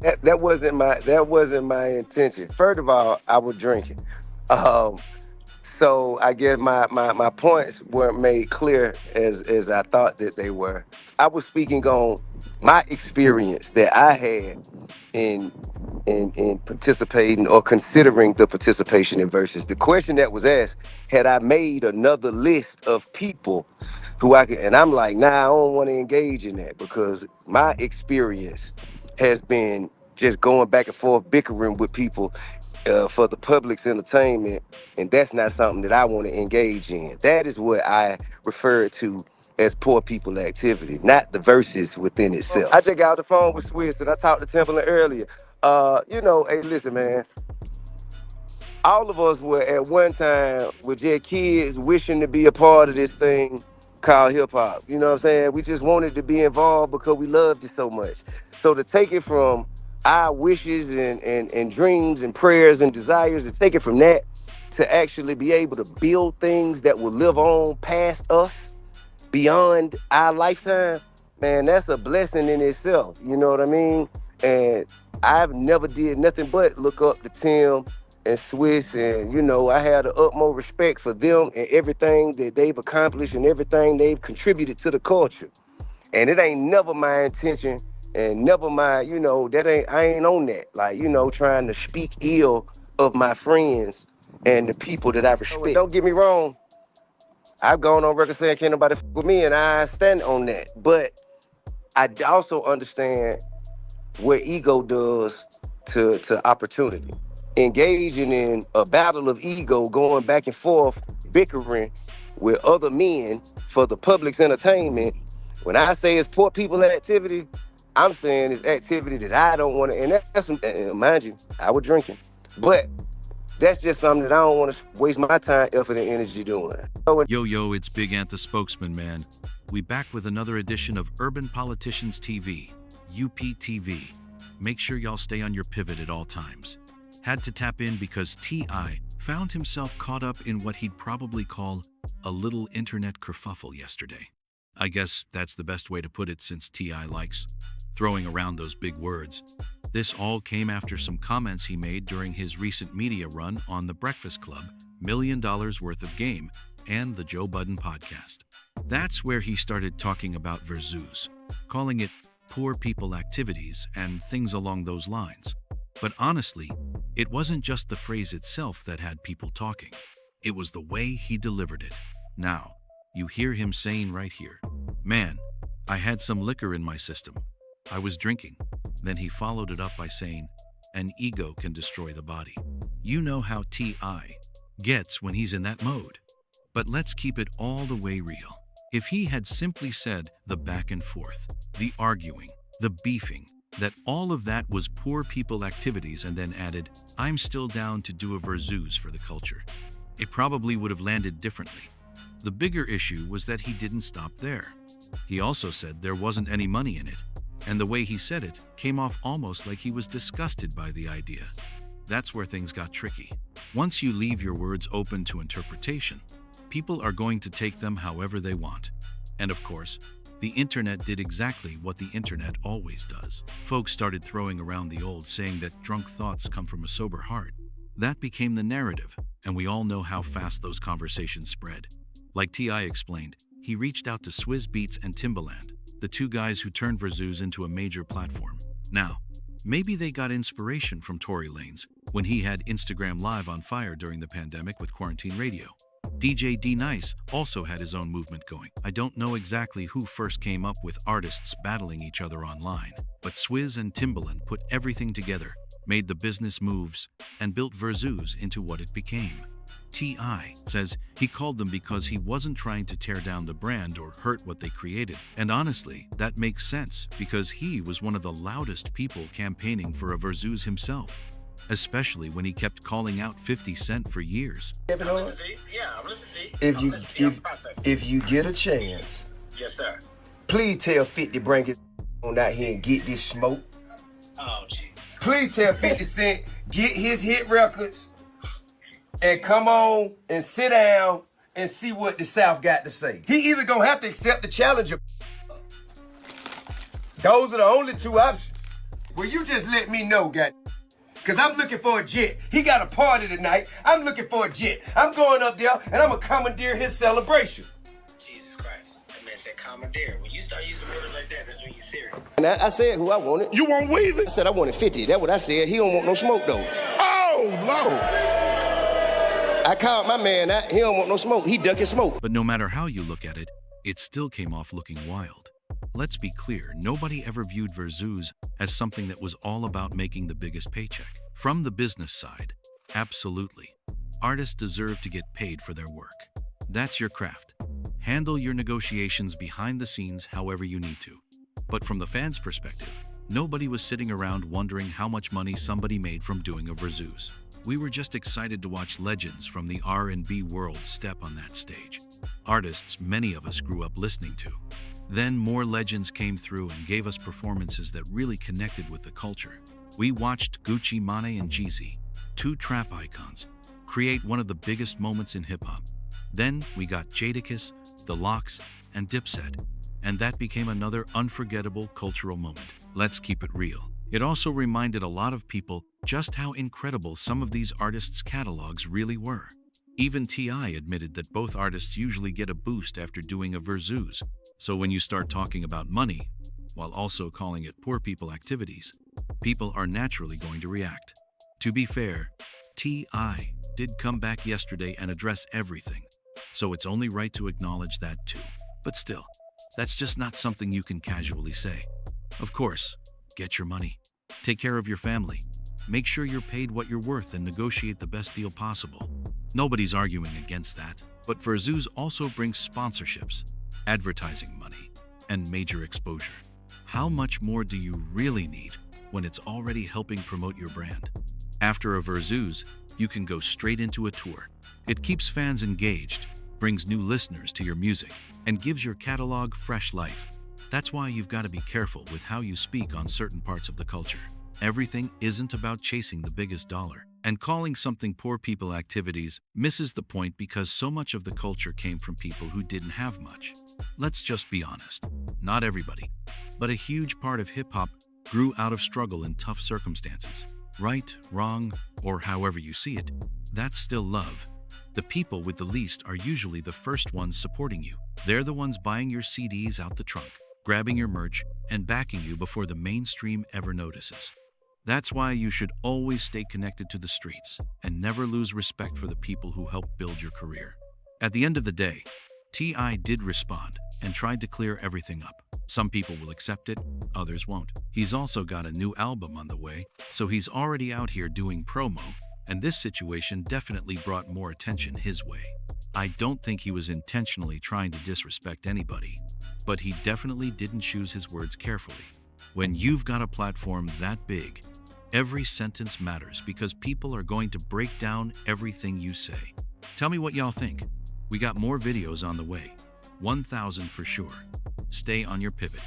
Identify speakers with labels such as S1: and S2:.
S1: that wasn't my intention. First of all, I was drinking. Um, so I guess my points weren't made clear as I thought that they were. I was speaking on my experience that I had in in participating or considering the participation in Versus. The question that was asked, had I made another list of people who I could, and I'm like, nah, I don't want to engage in that because my experience has been just going back and forth bickering with people for the public's entertainment, and that's not something that I want to engage in. That is what I refer to as poor people activity, not the verses within itself. I just got off the phone with Swizz and I talked to Timbaland earlier. Hey, listen, man. All of us were at one time with just kids wishing to be a part of this thing called hip hop. You know what I'm saying? We just wanted to be involved because we loved it so much. So to take it from our wishes and dreams and prayers and desires, to take it from that to actually be able to build things that will live on past us beyond our lifetime, man, that's a blessing in itself. You know what I mean? And I've never did nothing but look up to Tim and Swizz, and I had the utmost respect for them and everything that they've accomplished and everything they've contributed to the culture. And it ain't never my intention and never my, I ain't on that. Like, trying to speak ill of my friends and the people that I respect. Don't get me wrong, I've gone on record saying can't nobody with me, and I stand on that. But I also understand what ego does to opportunity. Engaging in a battle of ego, going back and forth, bickering with other men for the public's entertainment. When I say it's poor people activity, I'm saying it's activity that I don't want to. And and mind you, I was drinking, but that's just something that I don't want to waste my time, effort, and energy doing.
S2: Yo, yo, it's Big Ant the Spokesman, man. We back with another edition of Urban Politicians TV, UPTV. Make sure y'all stay on your pivot at all times. Had to tap in because T.I. found himself caught up in what he'd probably call a little internet kerfuffle yesterday. I guess that's the best way to put it since T.I. likes throwing around those big words. This all came after some comments he made during his recent media run on The Breakfast Club, $1 Million Worth of Game, and the Joe Budden podcast. That's where he started talking about Verzuz, calling it poor people activities and things along those lines. But honestly, it wasn't just the phrase itself that had people talking. It was the way he delivered it. Now, you hear him saying right here, "Man, I had some liquor in my system. I was drinking." Then he followed it up by saying, "An ego can destroy the body." You know how T.I. gets when he's in that mode. But let's keep it all the way real. If he had simply said the back and forth, the arguing, the beefing, that all of that was poor people activities and then added, "I'm still down to do a Verzuz for the culture," it probably would have landed differently. The bigger issue was that he didn't stop there. He also said there wasn't any money in it, and the way he said it came off almost like he was disgusted by the idea. That's where things got tricky. Once you leave your words open to interpretation, people are going to take them however they want. And of course, the internet did exactly what the internet always does. Folks started throwing around the old saying that drunk thoughts come from a sober heart. That became the narrative, and we all know how fast those conversations spread. Like T.I. explained, he reached out to Swizz, Beatz, and Timbaland, the two guys who turned Verzuz into a major platform. Now, maybe they got inspiration from Tory Lanez when he had Instagram Live on fire during the pandemic with Quarantine Radio. DJ D-Nice also had his own movement going. I don't know exactly who first came up with artists battling each other online, but Swizz and Timbaland put everything together, made the business moves, and built Verzuz into what it became. T.I. says he called them because he wasn't trying to tear down the brand or hurt what they created. And honestly, that makes sense because he was one of the loudest people campaigning for a Verzuz himself, especially when he kept calling out 50 Cent for years.
S1: If you get a chance,
S3: Yes, sir.
S1: please tell 50 bring his on out here and get this smoke.
S3: Oh, Jesus.
S1: Please tell 50 Cent get his hit records and come on and sit down and see what the South got to say. He either gonna have to accept the challenge or those are the only two options. Well, you just let me know, God. Cause I'm looking for a jet. He got a party tonight. I'm looking for a jet. I'm going up there and I'm gonna commandeer his celebration.
S3: Jesus Christ. That man said commandeer. When you start using words like that, that's when you're serious.
S1: And I said who I wanted.
S4: You want Weezy?
S1: I said I wanted 50. That's what I said. He don't want no smoke though.
S4: Oh, Lord.
S1: I called my man out. He don't want no smoke. He ducking smoke.
S2: But no matter how you look at it, it still came off looking wild. Let's be clear, nobody ever viewed Verzuz as something that was all about making the biggest paycheck. From the business side, absolutely. Artists deserve to get paid for their work. That's your craft. Handle your negotiations behind the scenes however you need to. But from the fans' perspective, nobody was sitting around wondering how much money somebody made from doing a Verzuz. We were just excited to watch legends from the R&B world step on that stage. Artists many of us grew up listening to. Then more legends came through and gave us performances that really connected with the culture. We watched Gucci Mane and Jeezy, two trap icons, create one of the biggest moments in hip-hop. Then we got Jadakiss, The Lox, and Dipset, and that became another unforgettable cultural moment. Let's keep it real. It also reminded a lot of people just how incredible some of these artists' catalogs really were. Even T.I. admitted that both artists usually get a boost after doing a Verzuz. So when you start talking about money, while also calling it poor people activities, people are naturally going to react. To be fair, T.I. did come back yesterday and address everything, so it's only right to acknowledge that too. But still, that's just not something you can casually say. Of course, get your money, take care of your family, make sure you're paid what you're worth and negotiate the best deal possible. Nobody's arguing against that, but Verzuz also brings sponsorships, advertising money, and major exposure. How much more do you really need when it's already helping promote your brand? After a Verzuz, you can go straight into a tour. It keeps fans engaged, brings new listeners to your music, and gives your catalog fresh life. That's why you've got to be careful with how you speak on certain parts of the culture. Everything isn't about chasing the biggest dollar. And calling something poor people activities misses the point because so much of the culture came from people who didn't have much. Let's just be honest. Not everybody, but a huge part of hip-hop grew out of struggle in tough circumstances. Right, wrong, or however you see it, that's still love. The people with the least are usually the first ones supporting you. They're the ones buying your CDs out the trunk, grabbing your merch, and backing you before the mainstream ever notices. That's why you should always stay connected to the streets and never lose respect for the people who helped build your career. At the end of the day, T.I. did respond and tried to clear everything up. Some people will accept it, others won't. He's also got a new album on the way, so he's already out here doing promo, and this situation definitely brought more attention his way. I don't think he was intentionally trying to disrespect anybody, but he definitely didn't choose his words carefully. When you've got a platform that big, every sentence matters because people are going to break down everything you say. Tell me what y'all think. We got more videos on the way. 1,000 for sure. Stay on your pivot.